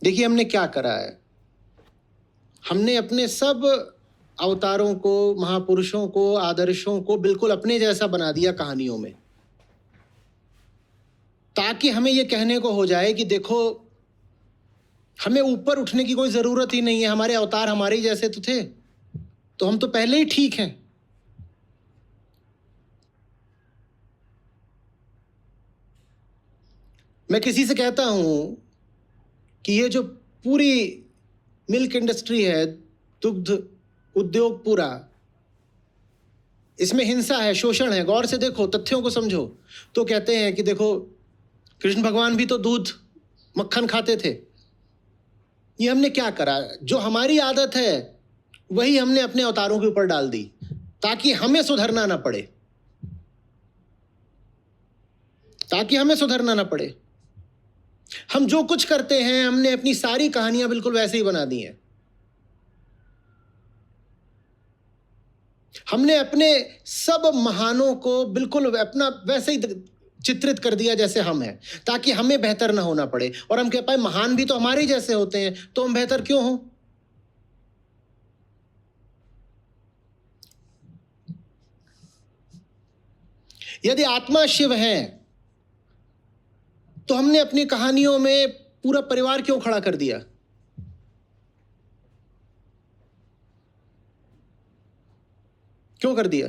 देखिए हमने क्या करा है, हमने अपने सब अवतारों को, महापुरुषों को, आदर्शों को बिल्कुल अपने जैसा बना दिया कहानियों में, ताकि हमें यह कहने को हो जाए कि देखो हमें ऊपर उठने की कोई जरूरत ही नहीं है, हमारे अवतार हमारे ही जैसे तो थे, तो हम तो पहले ही ठीक हैं। मैं किसी से कहता हूं कि ये जो पूरी मिल्क इंडस्ट्री है, दुग्ध उद्योग पूरा, इसमें हिंसा है, शोषण है, गौर से देखो, तथ्यों को समझो, तो कहते हैं कि देखो कृष्ण भगवान भी तो दूध मक्खन खाते थे। ये हमने क्या करा, जो हमारी आदत है वही हमने अपने अवतारों के ऊपर डाल दी, ताकि हमें सुधरना ना पड़े, ताकि हमें सुधरना ना पड़े। हम जो कुछ करते हैं, हमने अपनी सारी कहानियां बिल्कुल वैसे ही बना दी हैं। हमने अपने सब महानों को बिल्कुल अपना वैसे ही चित्रित कर दिया जैसे हम हैं, ताकि हमें बेहतर ना होना पड़े। और हम कह पाए महान भी तो हमारे ही जैसे होते हैं, तो हम बेहतर क्यों हों? यदि आत्मा शिव है तो हमने अपनी कहानियों में पूरा परिवार क्यों खड़ा कर दिया? क्यों कर दिया?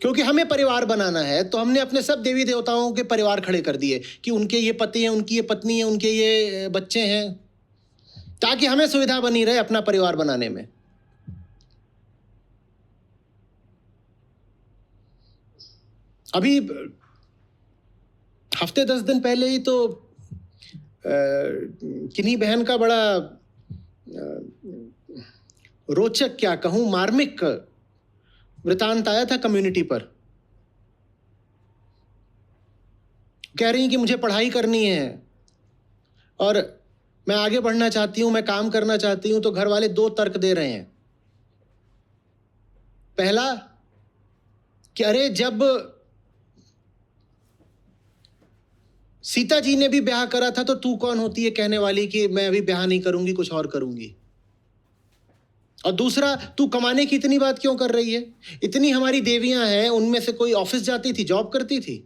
क्योंकि हमें परिवार बनाना है, तो हमने अपने सब देवी देवताओं के परिवार खड़े कर दिए कि उनके ये पति हैं, उनकी ये पत्नी है, उनके ये बच्चे हैं, ताकि हमें सुविधा बनी रहे अपना परिवार बनाने में। अभी हफ्ते 10 दिन पहले ही तो किन्हीं बहन का बड़ा रोचक, क्या कहूं, मार्मिक वृतांत आया था कम्युनिटी पर। कह रही कि मुझे पढ़ाई करनी है और मैं आगे बढ़ना चाहती हूं, मैं काम करना चाहती हूं, तो घर वाले 2 तर्क दे रहे हैं। पहला कि अरे जब सीता जी ने भी ब्याह करा था तो तू कौन होती है कहने वाली कि मैं अभी ब्याह नहीं करूंगी, कुछ और करूंगी। और दूसरा, तू कमाने की इतनी बात क्यों कर रही है? इतनी हमारी देवियां हैं, उनमें से कोई ऑफिस जाती थी, जॉब करती थी?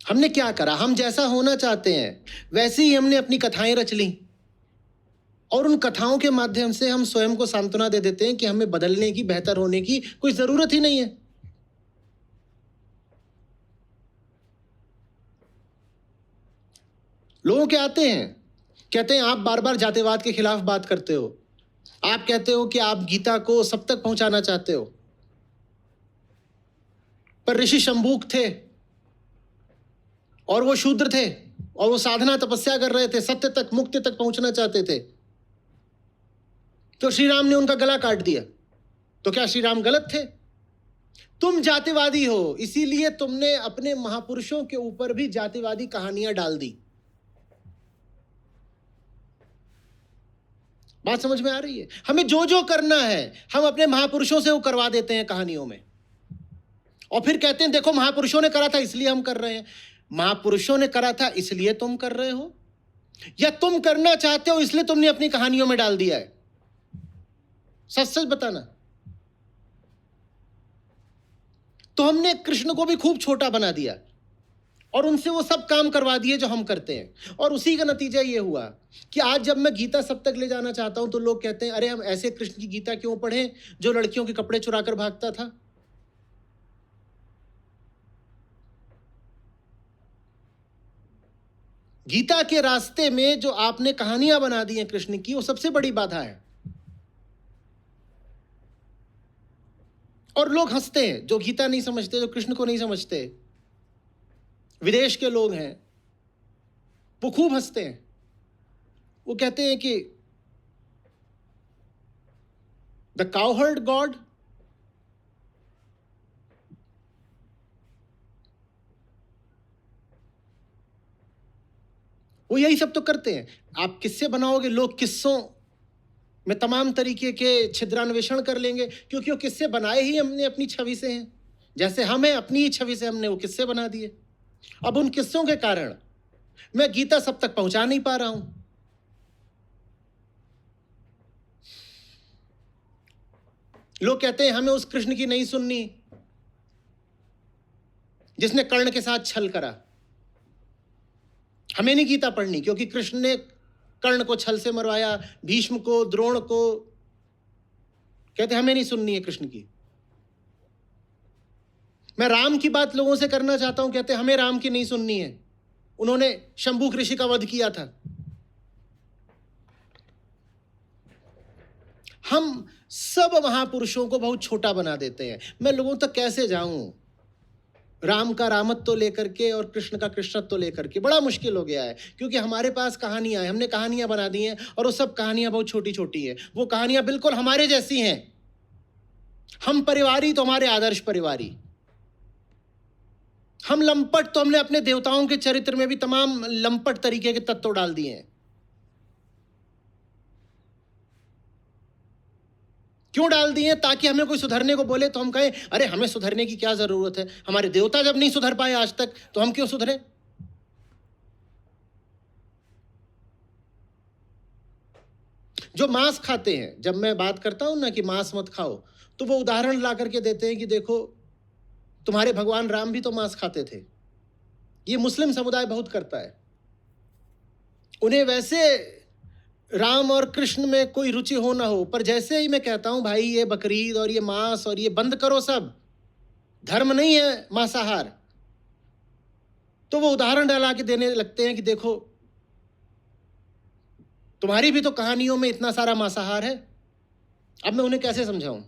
हमने क्या करा, हम जैसा होना चाहते हैं वैसे ही हमने अपनी कथाएं रच ली, और उन कथाओं के माध्यम से हम स्वयं को सांत्वना दे देते हैं कि हमें बदलने की, बेहतर होने की कोई जरूरत ही नहीं है। लोगों के आते हैं, कहते हैं आप बार बार जातिवाद के खिलाफ बात करते हो, आप कहते हो कि आप गीता को सब तक पहुंचाना चाहते हो, पर ऋषि शंभूक थे और वो शूद्र थे और वो साधना तपस्या कर रहे थे, सत्य तक, मुक्ति तक पहुंचना चाहते थे, तो श्री राम ने उनका गला काट दिया। तो क्या श्री राम गलत थे? तुम जातिवादी हो, इसीलिए तुमने अपने महापुरुषों के ऊपर भी जातिवादी कहानियां डाल दी। बात समझ में आ रही है? हमें जो जो करना है हम अपने महापुरुषों से वो करवा देते हैं कहानियों में, और फिर कहते हैं देखो महापुरुषों ने करा था इसलिए हम कर रहे हैं। महापुरुषों ने करा था इसलिए तुम कर रहे हो, या तुम करना चाहते हो इसलिए तुमने अपनी कहानियों में डाल दिया है? सच सच बताना। तो हमने कृष्ण को भी खूब छोटा बना दिया और उनसे वो सब काम करवा दिए जो हम करते हैं, और उसी का नतीजा ये हुआ कि आज जब मैं गीता सब तक ले जाना चाहता हूं तो लोग कहते हैं अरे हम ऐसे कृष्ण की गीता क्यों पढ़ें जो लड़कियों के कपड़े चुराकर भागता था। गीता के रास्ते में जो आपने कहानियां बना दी हैं कृष्ण की, वो सबसे बड़ी बाधा है। और लोग हंसते हैं जो गीता नहीं समझते, जो कृष्ण को नहीं समझते, विदेश के लोग हैं, वो खूब हंसते हैं। वो कहते हैं कि द काउहर्ड गॉड, वो यही सब तो करते हैं। आप किस्से बनाओगे, लोग किस्सों में तमाम तरीके के छिद्रान्वेषण कर लेंगे, क्योंकि वो किस्से बनाए ही हमने अपनी छवि से हैं। जैसे हमें अपनी ही छवि से हमने वो किस्से बना दिए। अब उन किस्सों के कारण मैं गीता सब तक पहुंचा नहीं पा रहा हूं। लोग कहते हैं हमें उस कृष्ण की नहीं सुननी जिसने कर्ण के साथ छल करा। हमें नहीं गीता पढ़नी क्योंकि कृष्ण ने कर्ण को छल से मरवाया, भीष्म को, द्रोण को। कहते हमें नहीं सुननी है कृष्ण की। मैं राम की बात लोगों से करना चाहता हूं, कहते हमें राम की नहीं सुननी है, उन्होंने शंभुक ऋषि का वध किया था। हम सब महापुरुषों को बहुत छोटा बना देते हैं। मैं लोगों तक कैसे जाऊं? राम का रामत्व तो लेकर के और कृष्ण का कृष्णत्व तो लेकर के बड़ा मुश्किल हो गया है, क्योंकि हमारे पास कहानियां हैं, हमने कहानियां बना दी हैं और वो सब कहानियां बहुत छोटी छोटी हैं। वो कहानियां बिल्कुल हमारे जैसी हैं। हम परिवारी तो हमारे आदर्श परिवारी, हम लंपट तो हमने अपने देवताओं के चरित्र में भी तमाम लंपट तरीके के तत्व डाल दिए हैं। क्यों डाल दिए? ताकि हमें कोई सुधरने को बोले तो हम कहें अरे हमें सुधरने की क्या जरूरत है, हमारे देवता जब नहीं सुधर पाए आज तक तो हम क्यों सुधरे? जो मांस खाते हैं, जब मैं बात करता हूं ना कि मांस मत खाओ, तो वो उदाहरण ला करके देते हैं कि देखो तुम्हारे भगवान राम भी तो मांस खाते थे। ये मुस्लिम समुदाय बहुत करता है। उन्हें वैसे राम और कृष्ण में कोई रुचि हो ना हो, पर जैसे ही मैं कहता हूं भाई ये बकरीद और ये मांस और ये बंद करो, सब धर्म नहीं है मांसाहार, तो वो उदाहरण डाला के देने लगते हैं कि देखो तुम्हारी भी तो कहानियों में इतना सारा मांसाहार है। अब मैं उन्हें कैसे समझाऊं?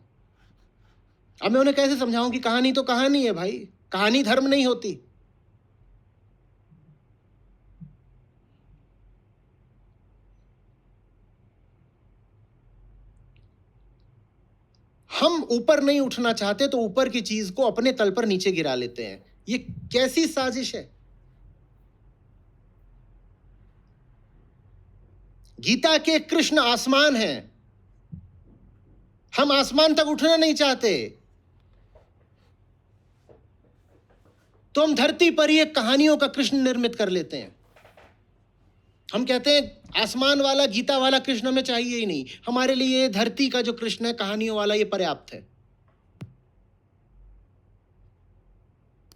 कि कहानी तो कहानी है भाई, कहानी धर्म नहीं होती। हम ऊपर नहीं उठना चाहते तो ऊपर की चीज को अपने तल पर नीचे गिरा लेते हैं। ये कैसी साजिश है? गीता के कृष्ण आसमान हैं, हम आसमान तक उठना नहीं चाहते, तो हम धरती पर ही एक कहानियों का कृष्ण निर्मित कर लेते हैं। हम कहते हैं आसमान वाला गीता वाला कृष्ण हमें चाहिए ही नहीं, हमारे लिए धरती का जो कृष्ण है कहानियों वाला ये पर्याप्त है।